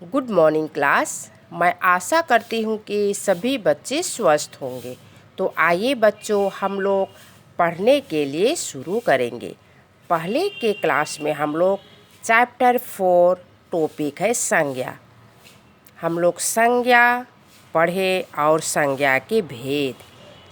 Good morning class. मैं आशा करती हूँ कि सभी बच्चे स्वस्थ होंगे। तो आइए बच्चों, हम लोग पढ़ने के लिए शुरू करेंगे। पहले के क्लास में हम लोग चैप्टर 4 टॉपिक है संज्ञा। हम लोग संज्ञा पढ़े और संज्ञा के भेद।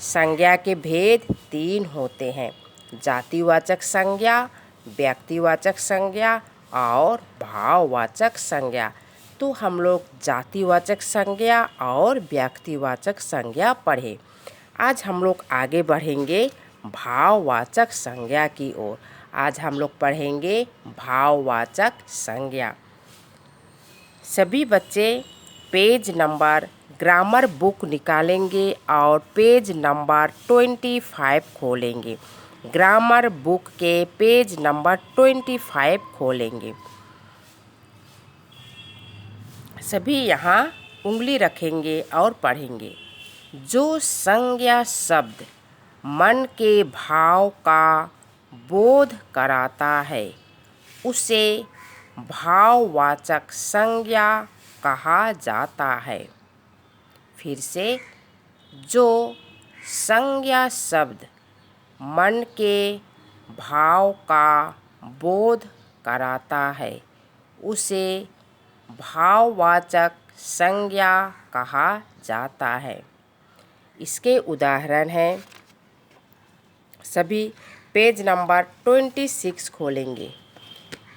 संज्ञा के भेद 3 होते हैं: जातिवाचक संज्ञा, व्यक्तिवाचक संज्ञा और भाववाचक संज्ञा। तो हम लोग जातिवाचक संज्ञा और व्यक्तिवाचक संज्ञा पढ़े। आज हम लोग आगे बढ़ेंगे भाववाचक संज्ञा की ओर। आज हम लोग पढ़ेंगे भाववाचक संज्ञा। सभी बच्चे पेज नंबर ग्रामर बुक निकालेंगे और पेज नंबर 25 खोलेंगे। ग्रामर बुक के पेज नंबर 25 खोलेंगे। सभी यहाँ उंगली रखेंगे और पढ़ेंगे। जो संज्ञा शब्द मन के भाव का बोध कराता है उसे भाववाचक संज्ञा कहा जाता है। फिर से, जो संज्ञा शब्द मन के भाव का बोध कराता है उसे भाववाचक संज्ञा कहा जाता है। इसके उदाहरण हैं। सभी पेज नंबर 26 खोलेंगे।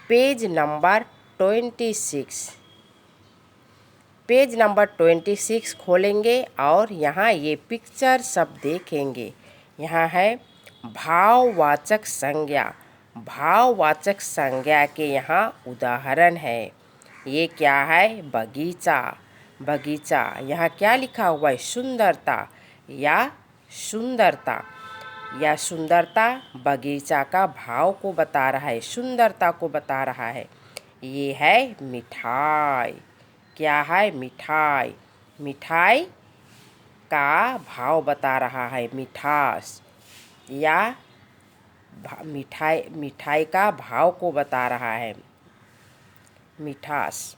पेज नंबर 26 खोलेंगे और यहाँ ये पिक्चर सब देखेंगे। यहाँ है भाववाचक संज्ञा। भाववाचक संज्ञा के यहाँ उदाहरण है। ये क्या है? बगीचा। बगीचा यहाँ क्या लिखा हुआ है? सुंदरता या सुंदरता। या सुंदरता बगीचा का भाव को बता रहा है, सुंदरता को बता रहा है। ये है मिठाई। क्या है? मिठाई। मिठाई का भाव बता रहा है, मिठास। या मिठाई का भाव को बता रहा है, मिठास।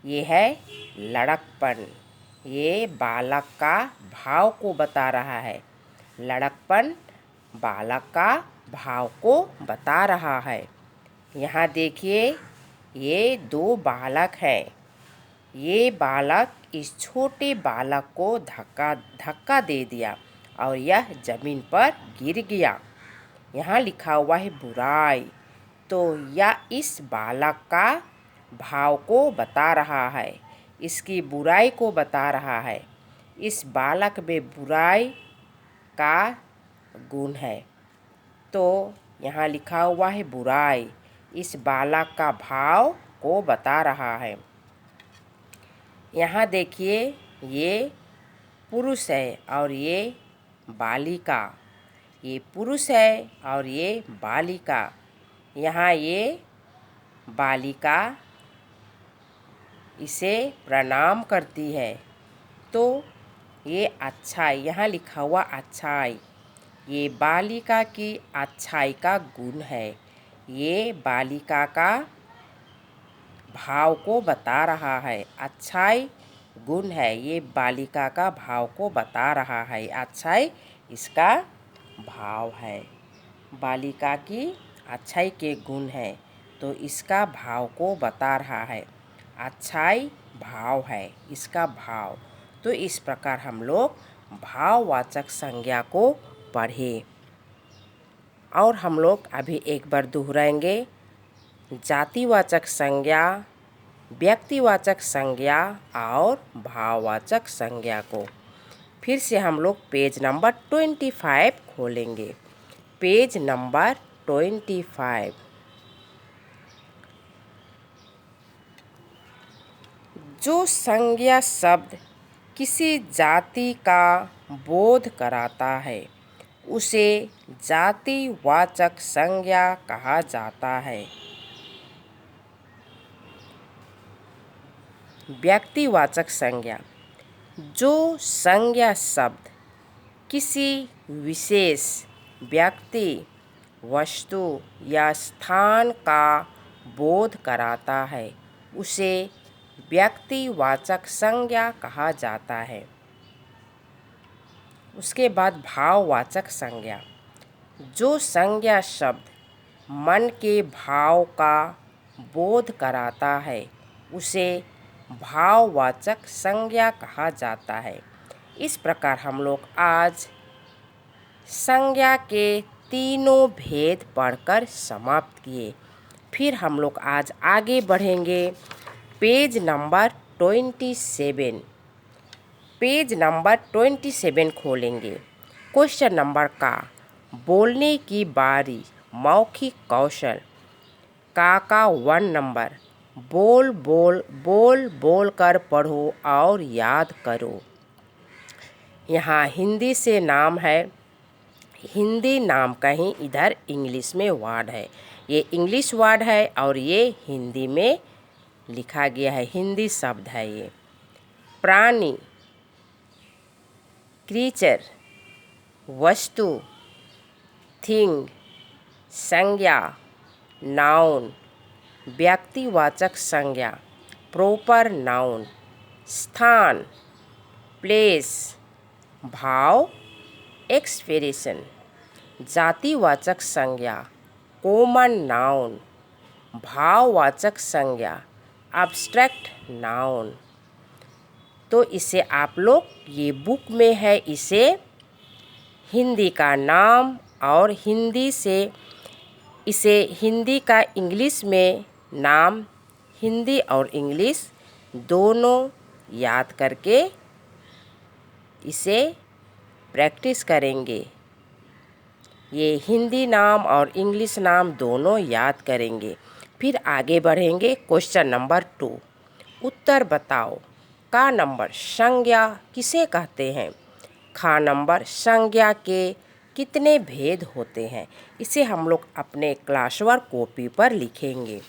ये है लड़कपन। ये बालक का भाव को बता रहा है। लड़कपन बालक का भाव को बता रहा है। यहाँ देखिए, ये 2 बालक हैं। ये बालक इस छोटे बालक को धक्का दे दिया और यह जमीन पर गिर गया। यहाँ लिखा हुआ है बुराई। तो यह इस बालक का भाव को बता रहा है, इसकी बुराई को बता रहा है। इस बालक में बुराई का गुण है। तो यहाँ लिखा हुआ है बुराई, इस बालक का भाव को बता रहा है। यहाँ देखिए, ये पुरुष है और ये बालिका। ये पुरुष है और ये बालिका। यहाँ ये बालिका इसे प्रणाम करती है। तो ये अच्छाई, यहाँ लिखा हुआ अच्छाई। ये बालिका की अच्छाई का गुण है। ये बालिका का भाव को बता रहा है। अच्छाई गुण है, ये बालिका का भाव को बता रहा है। अच्छाई इसका भाव है। बालिका की अच्छाई के गुण है, तो इसका भाव को बता रहा है। अच्छाई भाव है, इसका भाव। तो इस प्रकार हम लोग भाववाचक संज्ञा को पढ़े। और हम लोग अभी एक बार दोहराएंगे जातिवाचक संज्ञा, व्यक्तिवाचक संज्ञा और भाववाचक संज्ञा को। फिर से हम लोग पेज नंबर 25 खोलेंगे। Page number 25। जो संज्ञा शब्द किसी जाति का बोध कराता है उसे जातिवाचक संज्ञा कहा जाता है। व्यक्तिवाचक संज्ञा। जो संज्ञा शब्द किसी विशेष व्यक्ति, वस्तु या स्थान का बोध कराता है उसे व्यक्तिवाचक संज्ञा कहा जाता है। उसके बाद भाववाचक संज्ञा। जो संज्ञा शब्द मन के भाव का बोध कराता है उसे भाववाचक संज्ञा कहा जाता है। इस प्रकार हम लोग आज संज्ञा के तीनों भेद पढ़कर समाप्त किए। फिर हम लोग आज आगे बढ़ेंगे पेज नंबर 27। पेज नंबर 27 खोलेंगे। क्वेश्चन नंबर का बोलने की बारी मौखिक कौशल का 1 नंबर बोल बोल बोल बोल कर पढ़ो और याद करो। यहाँ हिंदी से नाम है, हिंदी नाम कहीं इधर इंग्लिश में वर्ड है। ये इंग्लिश वर्ड है और ये हिंदी में लिखा गया है, हिंदी शब्द है ये। प्राणी, क्रीचर, वस्तु, थिंग, संज्ञा, नाउन, व्यक्तिवाचक संज्ञा, प्रॉपर नाउन, स्थान, प्लेस, भाव, एक्सप्रेशन, जातिवाचक संज्ञा, कॉमन नाउन, भाववाचक संज्ञा, एब्स्ट्रैक्ट नाउन। तो इसे आप लोग, ये बुक में है, इसे हिंदी का नाम और हिंदी से इसे हिंदी का इंग्लिश में नाम, हिंदी और इंग्लिश दोनों याद करके इसे प्रैक्टिस करेंगे। ये हिंदी नाम और इंग्लिश नाम दोनों याद करेंगे। फिर आगे बढ़ेंगे क्वेश्चन नंबर 2। उत्तर बताओ। का नंबर संज्ञा किसे कहते हैं? खा नंबर संज्ञा के कितने भेद होते हैं? इसे हम लोग अपने क्लास वर्क कॉपी पर लिखेंगे।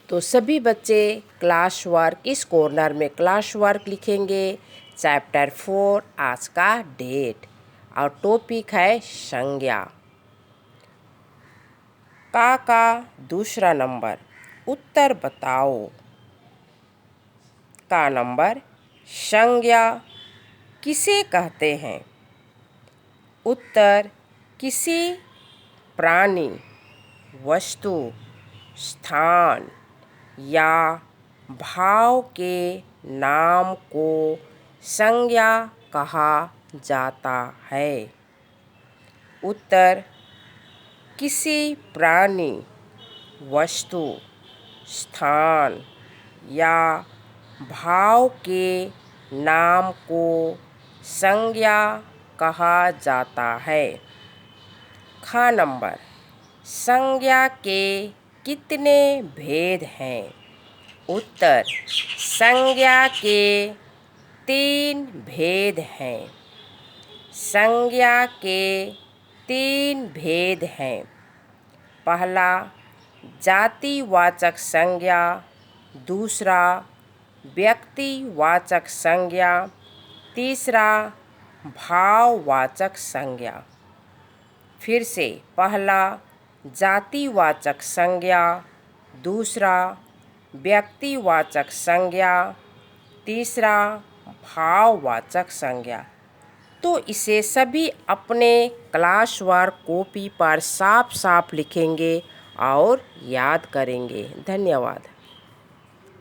तो सभी बच्चे क्लास वर्क, इस कॉर्नर में क्लास वर्क लिखेंगे। चैप्टर 4 आज का डेट और टॉपिक है संज्ञा। का दूसरा नंबर उत्तर बताओ। का नंबर संज्ञा किसे कहते हैं? उत्तर किसी प्राणी, वस्तु, स्थान या भाव के नाम को संज्ञा कहा जाता है। उत्तर किसी प्राणी, वस्तु, स्थान या भाव के नाम को संज्ञा कहा जाता है। ख नंबर संज्ञा के कितने भेद हैं? उत्तर संज्ञा के 3 भेद हैं। संज्ञा के 3 भेद हैं। पहला जातिवाचक संज्ञा, दूसरा व्यक्तिवाचक संज्ञा, तीसरा भाववाचक संज्ञा। फिर से पहला जातिवाचक संज्ञा, दूसरा व्यक्तिवाचक संज्ञा, तीसरा भाववाचक संज्ञा। तो इसे सभी अपने क्लास वर्क कॉपी पर साफ साफ लिखेंगे और याद करेंगे। धन्यवाद।